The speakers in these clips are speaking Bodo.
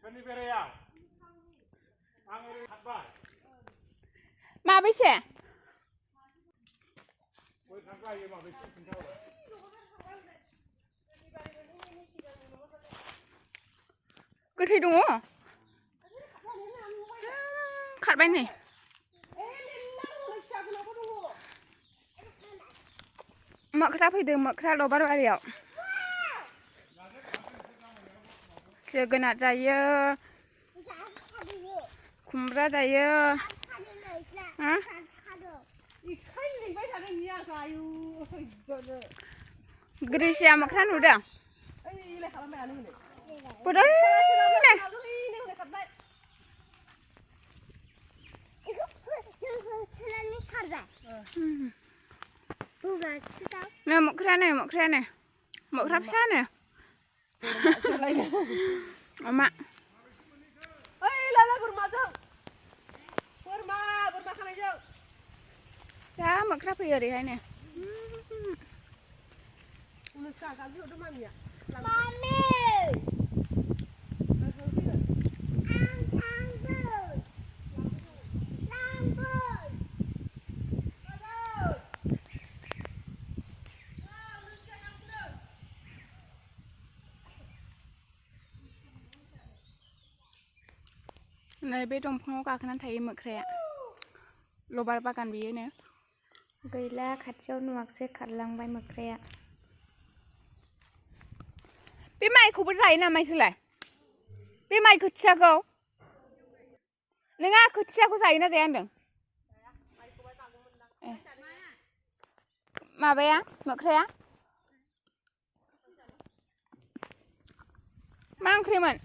มาไปเช่ก็ที่ดูขัดไปไหนหมกครับให้ดึงหมกครับเราบ้าเราเดียวเสือกันอาจจะเยอะคุมระได้เยอะฮะกรีเซียหมกครับหนูเด้อปวดเลยเนี่ยเนี่ยหมกครับเนี่ยหมกครับเนี่ยหมกครับช้าเนี่ยเอามาเฮ้ยลาบุญมาจังบุญมาข้างในจังจ้าหมกครับเพื่ออะไรเนี่ยมันสั่งการที่เราต้องมาเนี่ยมาเม่ในเบดมพงกาขนาดไทยหมกแคร์โลบาร์ปากันบีเนี่ยกยล่าขัดเจ้าหนวกเสกขัดลังใบหมกแคร์ปีใหม่คุบไรนะไม่ใช่เลยปีใหม่คุดเช้าเขาเนี่ยง่ะคุดเช้าเขาใส่น่าจะยังดึงมาไปยังหมกแคร์มังครีมัน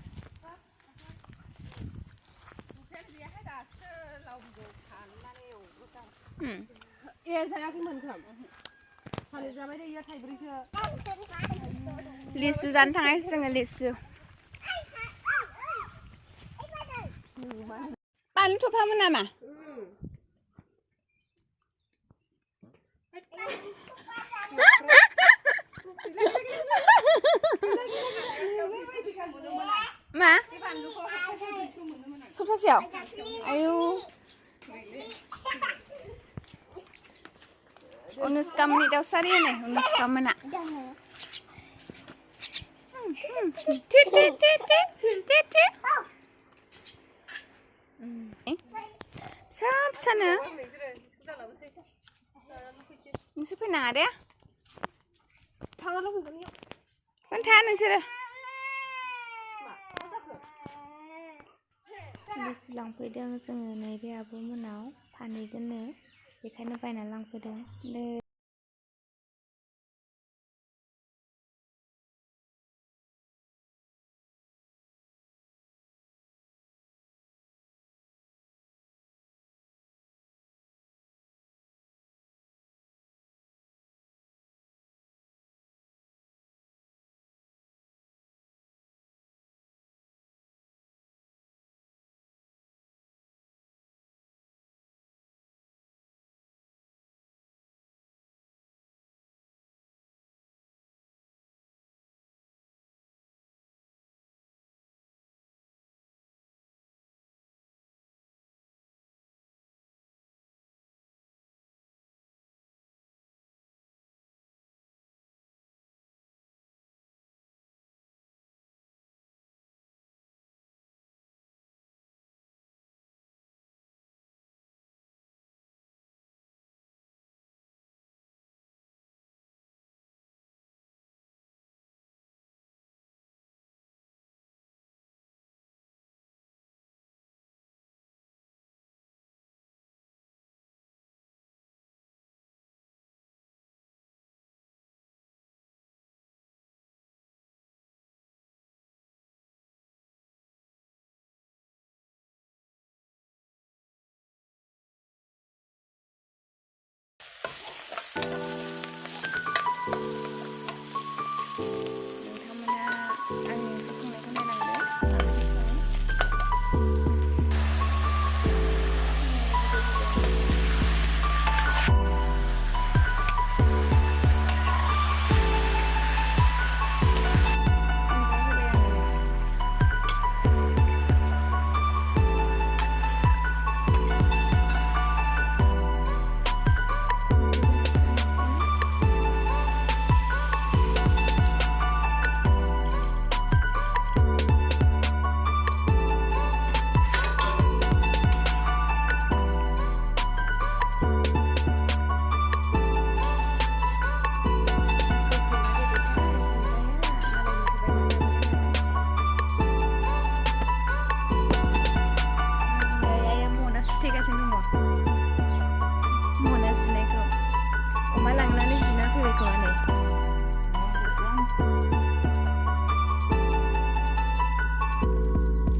saya yakin mantap. Kalau zaman dia ia thai berita. Lisu dan tangai setengah lisu. Pan tu apa nama? Ma? Sup siapa? Ayo. Unus kamu ni dah sari ni, unus kamu nak. Tit. Sab sana. Ini siapa nak ada? Tangan aku kan ni. Pantai ni sih. Sulang pedang sengai dia abu menau, panik dene. Ikan apa yang lang pedang?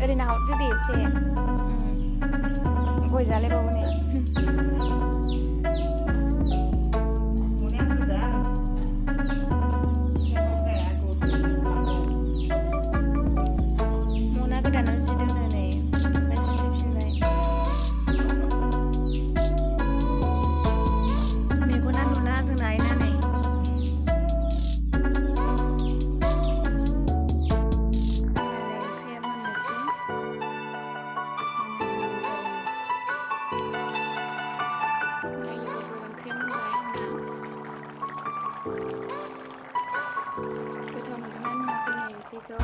ओरैनो हरदो दे एसे गय जालायबावो ने मना गोदानाव जि दोनो नै ओमफ्राय सुथेफिनबाय मेगना नुना जोंना आइना नै ओंख्रिया मोननोसै ओंख्रिया मोनबाय आंना गोथाव मोनदोंना नुवाखै नै ओंख्रिखौ